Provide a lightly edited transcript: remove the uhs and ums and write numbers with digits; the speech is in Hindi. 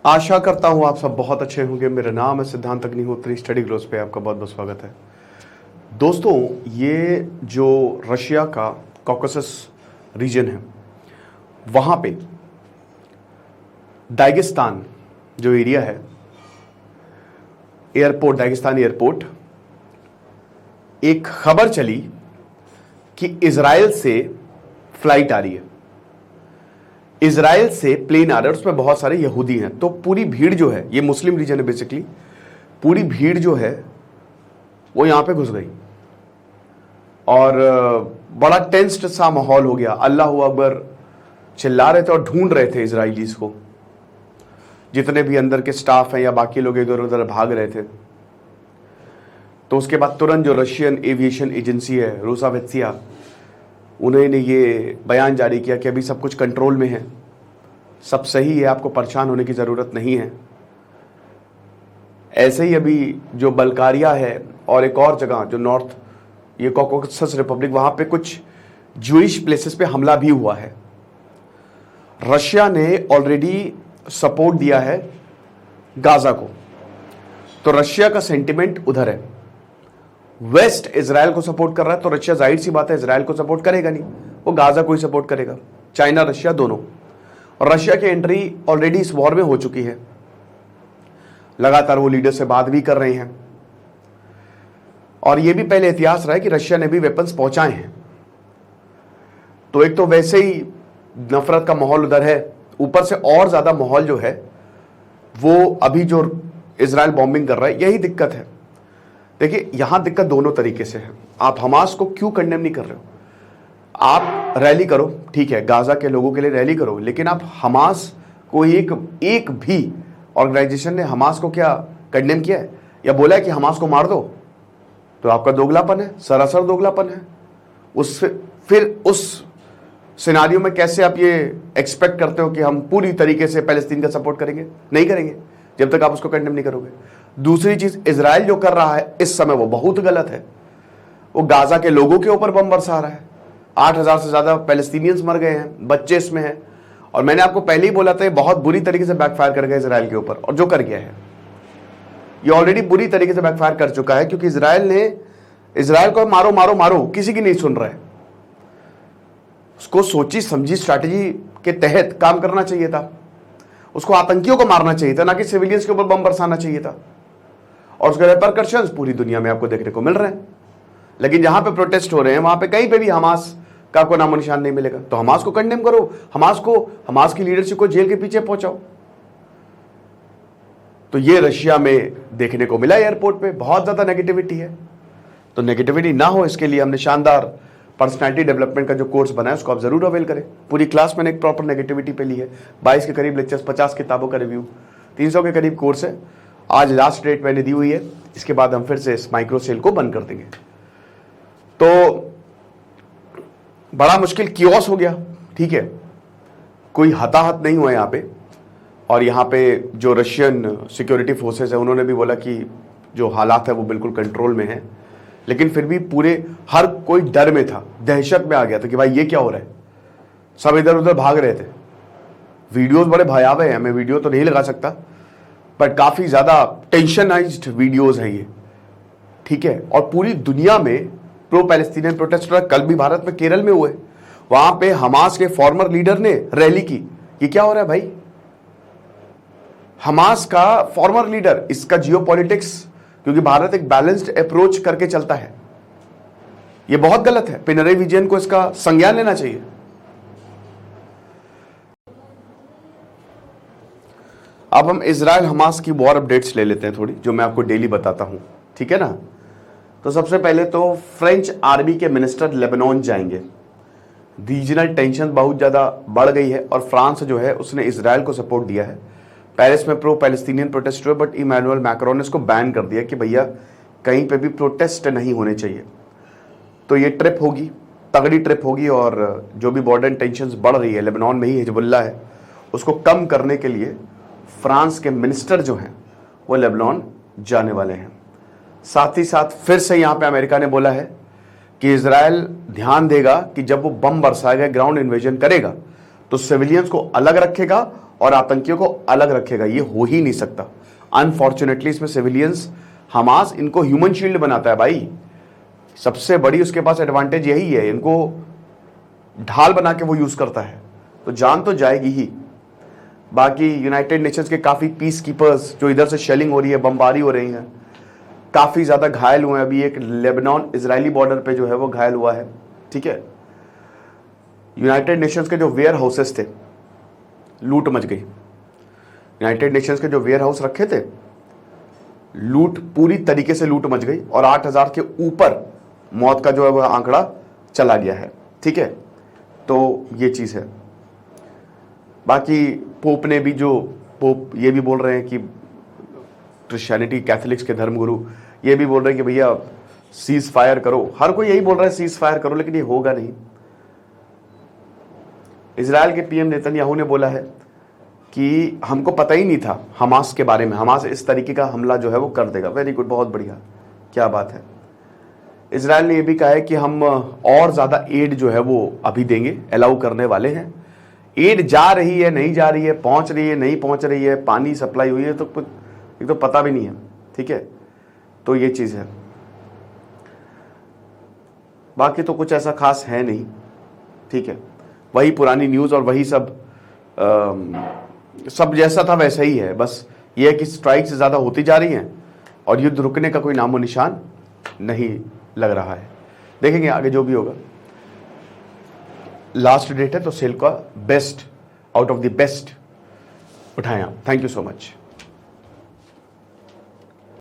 आशा करता हूँ आप सब बहुत अच्छे होंगे। मेरा नाम है सिद्धांत अग्निहोत्री। स्टडी ग्लोस पे आपका बहुत बहुत स्वागत है। दोस्तों, ये जो रशिया का कॉकेसस रीजन है, वहाँ पे दागिस्तान जो एरिया है, एयरपोर्ट, दागिस्तान एयरपोर्ट, एक खबर चली कि इजराइल से फ्लाइट आ रही है, इजराइल से प्लेन आ रहा है, उसमें बहुत सारे यहूदी हैं। तो पूरी भीड़ जो है, ये मुस्लिम रीजन है बेसिकली, पूरी भीड़ जो है वो यहां पे घुस गई और बड़ा टेंस्ड सा माहौल हो गया। अल्लाह अकबर चिल्ला रहे थे और ढूंढ रहे थे इजराइलीज को। जितने भी अंदर के स्टाफ हैं या बाकी लोग इधर उधर भाग रहे थे। तो उसके बाद तुरंत जो रशियन एविएशन एजेंसी है, रोसावेत्सिया, उन्होंने ये बयान जारी किया कि अभी सब कुछ कंट्रोल में है, सब सही है, आपको परेशान होने की ज़रूरत नहीं है। ऐसे ही अभी जो बल्गारिया है और एक और जगह जो नॉर्थ, ये कॉकेसस रिपब्लिक, वहाँ पे कुछ ज्यूइश प्लेसेस पे हमला भी हुआ है। रशिया ने ऑलरेडी सपोर्ट दिया है गाजा को, तो रशिया का सेंटिमेंट उधर है। वेस्ट इजराइल को सपोर्ट कर रहा है, तो रशिया जाहिर सी बात है इजराइल को सपोर्ट करेगा नहीं, वो गाजा को ही सपोर्ट करेगा। चाइना रशिया दोनों। और रशिया की एंट्री ऑलरेडी इस वॉर में हो चुकी है। लगातार वो लीडर से बात भी कर रहे हैं और ये भी पहले इतिहास रहा है कि रशिया ने भी वेपन्स पहुंचाए हैं। तो एक तो वैसे ही नफरत का माहौल उधर है, ऊपर से और ज्यादा माहौल जो है वो अभी जो इजराइल बॉम्बिंग कर रहा है, यही दिक्कत है। देखिए, यहां दिक्कत दोनों तरीके से है। आप हमास को क्यों कंडेम नहीं कर रहे हो? आप रैली करो, ठीक है, गाजा के लोगों के लिए रैली करो, लेकिन आप हमास को एक भी ऑर्गेनाइजेशन ने हमास को क्या कंडेम किया है या बोला है कि हमास को मार दो? तो आपका दोगलापन है, सरासर दोगलापन है। फिर उस सिनारियो में कैसे आप ये एक्सपेक्ट करते हो कि हम पूरी तरीके से पैलेस्तीन का सपोर्ट करेंगे? नहीं करेंगे जब तक आप उसको कंडेम नहीं करोगे। दूसरी चीज, इजराइल जो कर रहा है इस समय वो बहुत गलत है। वो गाजा के लोगों के ऊपर बम बरसा रहा है। 8,000 से ज्यादा पैलेस्टीनियंस मर गए हैं, बच्चे इसमें हैं। और मैंने आपको पहले ही बोला था ये बहुत बुरी तरीके से बैकफायर कर गया इजराइल के ऊपर, और जो कर गया है ये ऑलरेडी बुरी तरीके से बैकफायर कर चुका है, क्योंकि इजराइल को मारो मारो मारो, किसी की नहीं सुन रहा है। उसको सोची समझी स्ट्रैटेजी के तहत काम करना चाहिए था। उसको आतंकियों को मारना चाहिए था, ना कि सिविलियंस के ऊपर बम बरसाना चाहिए था। और उसके रिपरकशंस पूरी दुनिया में आपको देखने को मिल रहे हैं। लेकिन जहां पे प्रोटेस्ट हो रहे हैं वहां पे कहीं पे भी हमास का कोई नामो निशान नहीं मिलेगा। तो हमास को कंडेम करो, हमास की लीडरशिप को जेल के पीछे पहुंचाओ। तो ये रशिया में देखने को मिला। एयरपोर्ट पे बहुत ज्यादा नेगेटिविटी है। तो नेगेटिविटी ना हो, इसके लिए हमने शानदार पर्सनैलिटी डेवलपमेंट का जो कोर्स बनाया उसको आप जरूर अवेल करें। पूरी क्लास मैंने एक प्रॉपर नेगेटिविटी पे ली है। 22 के करीब लेक्चर्स, 50 किताबों का रिव्यू, 300 के करीब कोर्स है। आज लास्ट डेट मैंने दी हुई है। इसके बाद हम फिर से इस माइक्रो सेल को बंद कर देंगे। तो बड़ा मुश्किल कियोस हो गया, ठीक है, कोई हताहत नहीं हुआ यहाँ पे। और यहाँ पे जो रशियन सिक्योरिटी फोर्सेस है उन्होंने भी बोला कि जो हालात है वो बिल्कुल कंट्रोल में है। लेकिन फिर भी हर कोई डर में था, दहशत में आ गया था कि भाई ये क्या हो रहा है। सब इधर उधर भाग रहे थे। वीडियोस बड़े भयावह हैं, मैं वीडियो तो नहीं लगा सकता, बट काफी ज्यादा टेंशनाइज्ड वीडियोस है ये, ठीक है। और पूरी दुनिया में प्रो पैलेस्टीनियन प्रोटेस्ट, कल भी भारत में केरल में हुए, वहां पे हमास के फॉर्मर लीडर ने रैली की। ये क्या हो रहा है भाई? हमास का फॉर्मर लीडर, इसका जियोपॉलिटिक्स, क्योंकि भारत एक बैलेंस्ड अप्रोच करके चलता है, ये बहुत गलत है। पिनराई विजयन को इसका संज्ञान लेना चाहिए। अब हम इजराइल हमास की वॉर अपडेट्स ले लेते हैं थोड़ी, जो मैं आपको डेली बताता हूं, ठीक है ना। तो सबसे पहले तो फ्रेंच आर्मी के मिनिस्टर लेबनान जाएंगे। रीजनल टेंशन बहुत ज्यादा बढ़ गई है और फ्रांस जो है उसने इजराइल को सपोर्ट दिया है। पेरिस में प्रो पैलेस्टीनियन प्रोटेस्ट हुए, बट इमैनुअल मैक्रोन ने इसको बैन कर दिया कि भैया कहीं पे भी प्रोटेस्ट नहीं होने चाहिए। तो ये ट्रिप होगी, तगड़ी ट्रिप होगी। और जो भी बॉर्डर टेंशंस बढ़ रही है, लेबनान में ही हिजबुल्लाह है, उसको कम करने के लिए फ्रांस के मिनिस्टर जो हैं वो लेबनान जाने वाले हैं। साथ ही साथ फिर से यहाँ पे अमेरिका ने बोला है कि इजराइल ध्यान देगा कि जब वो बम बरसाएगा, ग्राउंड इन्वेजन करेगा, तो सिविलियंस को अलग रखेगा और आतंकियों को अलग रखेगा, ये हो ही नहीं सकता। अनफॉर्चुनेटली इसमें सिविलियंस, हमास इनको ह्यूमन शील्ड बनाता है भाई, सबसे बड़ी उसके पास एडवांटेज यही है, इनको ढाल बना के वो यूज करता है, तो जान तो जाएगी ही। बाकी यूनाइटेड नेशंस के काफी पीस कीपर्स, जो इधर से शेलिंग हो रही है, बमबारी हो रही है, काफी ज्यादा घायल हुए हैं। अभी एक लेबनान इजरायली बॉर्डर पे जो है वो घायल हुआ है, ठीक है। यूनाइटेड नेशंस के जो वेयर हाउसेस थे, लूट मच गई। यूनाइटेड नेशंस के जो वेयर हाउस रखे थे, लूट पूरी तरीके से लूट मच गई और 8,000 के ऊपर मौत का जो है वह आंकड़ा चला गया है, ठीक है। तो ये चीज है। बाकी पोप ने भी, जो पोप ये भी बोल रहे हैं कि क्रिश्चियनिटी, कैथोलिक्स के धर्मगुरु ये भी बोल रहे हैं कि भैया सीज फायर करो, हर कोई यही बोल रहा है सीज फायर करो, लेकिन ये होगा नहीं। इजराइल के पीएम नेतन्याहू ने बोला है कि हमको पता ही नहीं था हमास के बारे में, हमास इस तरीके का हमला जो है वो कर देगा। वेरी गुड, बहुत बढ़िया, क्या बात है। इजराइल ने यह भी कहा है कि हम और ज्यादा एड जो है वो अभी देंगे, अलाउ करने वाले हैं। एड जा रही है, नहीं जा रही है, पहुंच रही है, नहीं पहुंच रही है, पानी सप्लाई हुई है, तो कुछ एक तो पता भी नहीं है, ठीक है। तो ये चीज है। बाकी तो कुछ ऐसा खास है नहीं, ठीक है। वही पुरानी न्यूज और वही सब सब जैसा था वैसा ही है। बस ये है कि स्ट्राइक्स ज्यादा होती जा रही हैं और युद्ध रुकने का कोई नामो निशान नहीं लग रहा है। देखेंगे आगे जो भी होगा। लास्ट डेट है तो सेल का best out of the best उठाएं आप। Thank you so much.